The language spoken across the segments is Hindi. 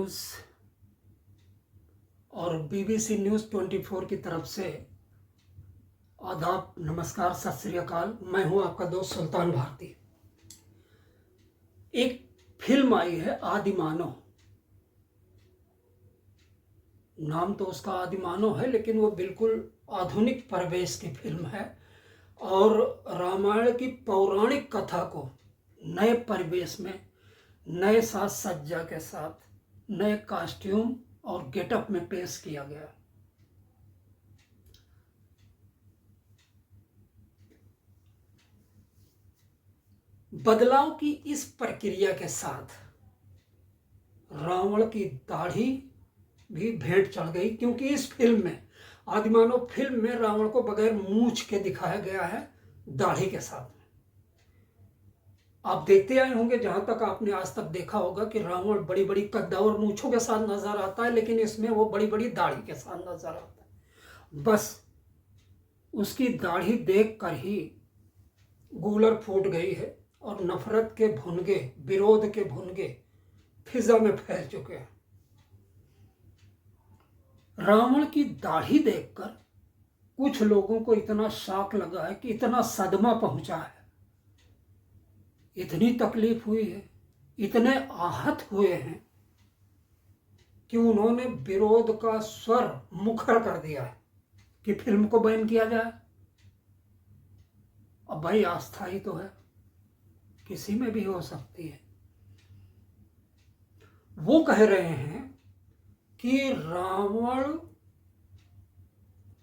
न्यूज़ और BBC न्यूज़ 24 की तरफ से आदाब, नमस्कार, सत श्री अकाल। मैं हूं आपका दोस्त सुल्तान भारती। एक फिल्म आई है आदिमानव। नाम तो उसका आदिमानव है, लेकिन वो बिल्कुल आधुनिक परिवेश की फिल्म है और रामायण की पौराणिक कथा को नए परिवेश में, नए साज सज्जा के साथ, नए कॉस्ट्यूम और गेटअप में पेश किया गया। बदलाव की इस प्रक्रिया के साथ रावण की दाढ़ी भी भेंट चढ़ गई, क्योंकि इस फिल्म में, आदिमानव फिल्म में, रावण को बगैर मूंछ के दिखाया गया है, दाढ़ी के साथ। आप देखते आए होंगे, जहां तक आपने आज तक देखा होगा, कि रावण बड़ी बड़ी कद्दावर मूंछों के साथ नजर आता है, लेकिन इसमें वो बड़ी बड़ी दाढ़ी के साथ नजर आता है। बस उसकी दाढ़ी देख कर ही गूलर फूट गई है और नफरत के भुनगे, विरोध के भुनगे फिजा में फैल चुके हैं। रावण की दाढ़ी देखकर कुछ लोगों को इतना शॉक लगा है, कि इतना सदमा पहुंचा है, इतनी तकलीफ हुई है, इतने आहत हुए हैं कि उन्होंने विरोध का स्वर मुखर कर दिया है कि फिल्म को बैन किया जाए। अब भाई, आस्था ही तो है, किसी में भी हो सकती है। वो कह रहे हैं कि रावण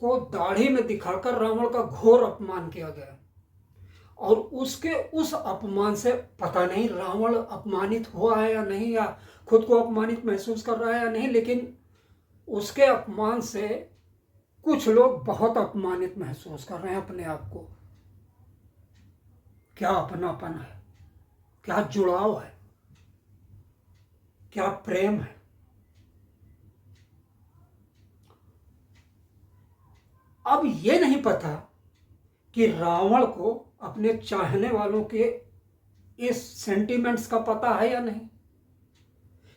को दाढ़ी में दिखाकर रावण का घोर अपमान किया गया, और उसके उस अपमान से पता नहीं रावण अपमानित हुआ है या नहीं, या खुद को अपमानित महसूस कर रहा है या नहीं, लेकिन उसके अपमान से कुछ लोग बहुत अपमानित महसूस कर रहे हैं अपने आप को। क्या अपनापन है, क्या जुड़ाव है, क्या प्रेम है। अब ये नहीं पता कि रावण को अपने चाहने वालों के इस सेंटिमेंट्स का पता है या नहीं।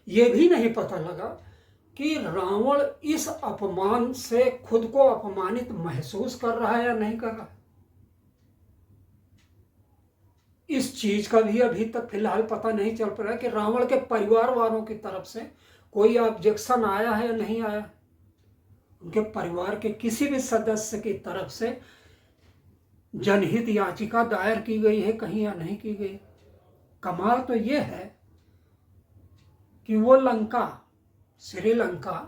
ये भी नहीं पता लगा कि रावण इस अपमान से खुद को अपमानित महसूस कर रहा है या नहीं कर रहा है। इस चीज का भी अभी तक फिलहाल पता नहीं चल पा रहा है कि रावण के परिवार वालों की तरफ से कोई ऑब्जेक्शन आया है या नहीं आया, उनके परिवार के किसी भी सदस्य की तरफ से जनहित याचिका दायर की गई है कहीं या नहीं की गई। कमाल तो यह है कि वो लंका, श्रीलंका,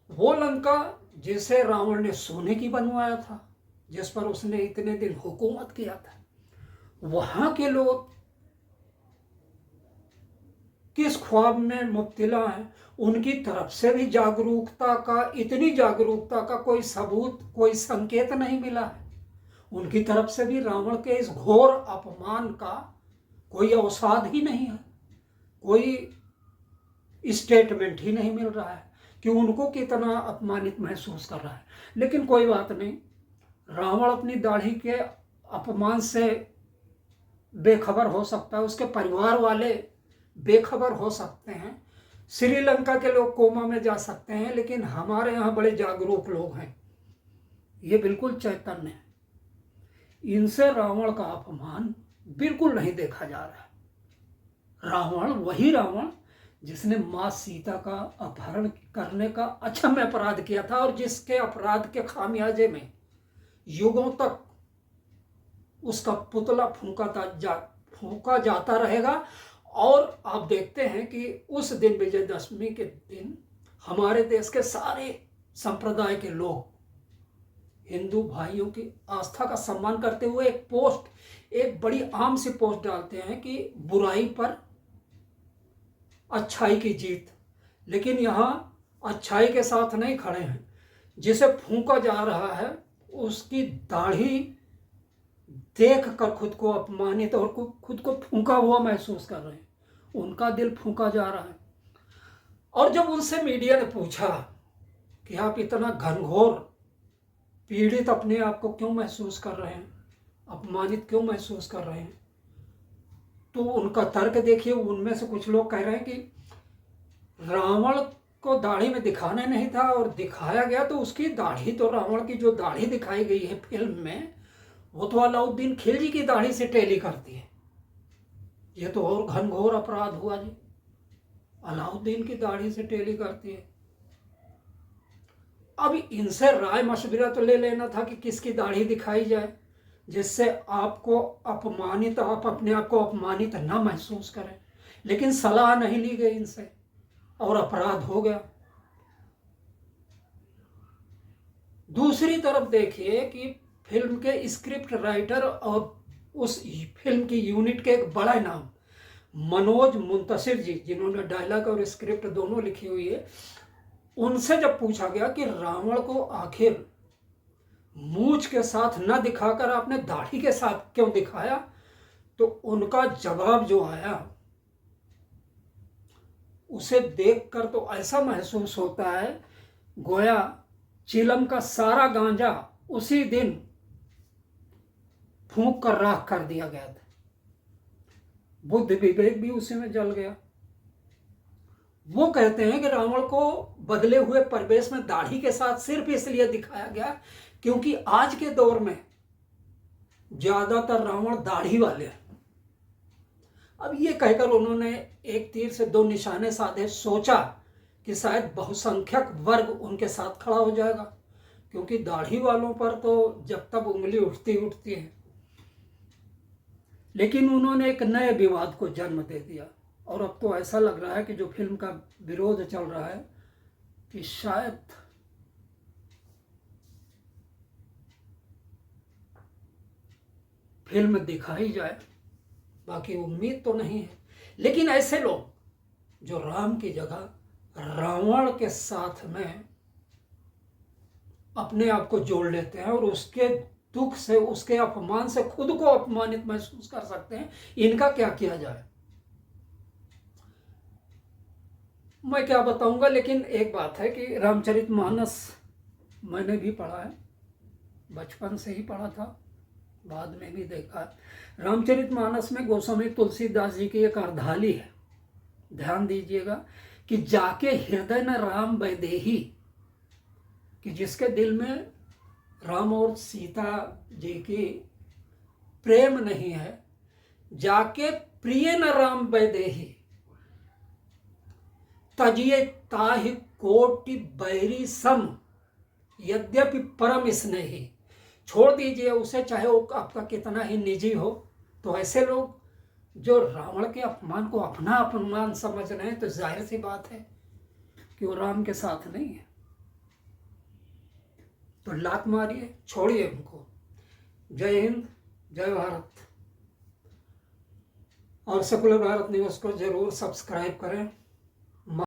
वो लंका जिसे रावण ने सोने की बनवाया था, जिस पर उसने इतने दिन हुकूमत किया था, वहां के लोग किस ख्वाब में मुब्तला हैं, उनकी तरफ से भी जागरूकता का, इतनी जागरूकता का कोई सबूत, कोई संकेत नहीं मिला है। उनकी तरफ से भी रावण के इस घोर अपमान का कोई अवसाद ही नहीं है, कोई स्टेटमेंट ही नहीं मिल रहा है कि उनको कितना अपमानित महसूस कर रहा है। लेकिन कोई बात नहीं, रावण अपनी दाढ़ी के अपमान से बेखबर हो सकता है, उसके परिवार वाले बेखबर हो सकते हैं, श्रीलंका के लोग कोमा में जा सकते हैं, लेकिन हमारे यहाँ बड़े जागरूक लोग हैं, ये बिल्कुल चैतन्य है। इनसे रावण का अपमान बिल्कुल नहीं देखा जा रहा है। रावण वही रावण जिसने मां सीता का अपहरण करने का अक्षम्य अपराध किया था, और जिसके अपराध के खामियाजे में युगों तक उसका पुतला फूंका जाता रहेगा। और आप देखते हैं कि उस दिन, विजयदशमी के दिन, हमारे देश के सारे संप्रदाय के लोग हिंदू भाइयों की आस्था का सम्मान करते हुए एक पोस्ट, एक बड़ी आम सी पोस्ट डालते हैं कि बुराई पर अच्छाई की जीत। लेकिन यहाँ अच्छाई के साथ नहीं खड़े हैं, जिसे फूंका जा रहा है उसकी दाढ़ी देख कर खुद को अपमानित और खुद को फूंका हुआ महसूस कर रहे हैं, उनका दिल फूंका जा रहा है। और जब उनसे मीडिया ने पूछा कि आप इतना घनघोर पीड़ित अपने आप को क्यों महसूस कर रहे हैं, अपमानित क्यों महसूस कर रहे हैं, तो उनका तर्क देखिए। उनमें से कुछ लोग कह रहे हैं कि रावण को दाढ़ी में दिखाना नहीं था और दिखाया गया तो उसकी दाढ़ी, तो रावण की जो दाढ़ी दिखाई गई है फिल्म में, वो तो अलाउद्दीन खिलजी की दाढ़ी से टेली करती है। ये तो और घनघोर अपराध हुआ जी, अलाउद्दीन की दाढ़ी से टेली करती है। अब इनसे राय मशविरा तो ले लेना था कि किसकी दाढ़ी दिखाई जाए जिससे आपको अपमानित, आप अपने आप को अपमानित ना महसूस करें, लेकिन सलाह नहीं ली गई इनसे और अपराध हो गया। दूसरी तरफ देखिए कि फिल्म के स्क्रिप्ट राइटर और उस फिल्म की यूनिट के एक बड़ा नाम मनोज मुंतशिर जी, जिन्होंने डायलॉग और स्क्रिप्ट दोनों लिखी हुई है, उनसे जब पूछा गया कि रावण को आखिर मूंछ के साथ न दिखाकर आपने दाढ़ी के साथ क्यों दिखाया, तो उनका जवाब जो आया उसे देखकर तो ऐसा महसूस होता है गोया चिलम का सारा गांजा उसी दिन फूंक कर राख कर दिया गया था, बुद्धि विवेक भी उसी में जल गया। वो कहते हैं कि रावण को बदले हुए परिवेश में दाढ़ी के साथ सिर्फ इसलिए दिखाया गया क्योंकि आज के दौर में ज्यादातर रावण दाढ़ी वाले हैं। अब ये कहकर उन्होंने एक तीर से दो निशाने साधे, सोचा कि शायद बहुसंख्यक वर्ग उनके साथ खड़ा हो जाएगा, क्योंकि दाढ़ी वालों पर तो जब तक उंगली उठती है। लेकिन उन्होंने एक नए विवाद को जन्म दे दिया और अब तो ऐसा लग रहा है कि जो फिल्म का विरोध चल रहा है कि शायद फिल्म दिखाई जाए, बाकी उम्मीद तो नहीं है। लेकिन ऐसे लोग जो राम की जगह रावण के साथ में अपने आप को जोड़ लेते हैं और उसके दुख से, उसके अपमान से खुद को अपमानित महसूस कर सकते हैं, इनका क्या किया जाए मैं क्या बताऊंगा। लेकिन एक बात है कि रामचरितमानस मैंने भी पढ़ा है, बचपन से ही पढ़ा था, बाद में भी देखा। रामचरितमानस में गोस्वामी तुलसीदास जी की एक अर्धाली है, ध्यान दीजिएगा कि जाके हृदय न राम वैदेही, कि जिसके दिल में राम और सीता जी की प्रेम नहीं है, जाके प्रिय न राम वैदेही, तजिए ताहि कोटि बैरी सम, यद्यपि परम स्नेही। छोड़ दीजिए उसे, चाहे वो आपका कितना ही निजी हो। तो ऐसे लोग जो रावण के अपमान को अपना अपमान समझ रहे हैं, तो जाहिर सी बात है कि वो राम के साथ नहीं है। तो लात मारिए, छोड़िए उनको। जय हिंद, जय भारत। और सेकुलर भारत न्यूज़ को जरूर सब्सक्राइब करें।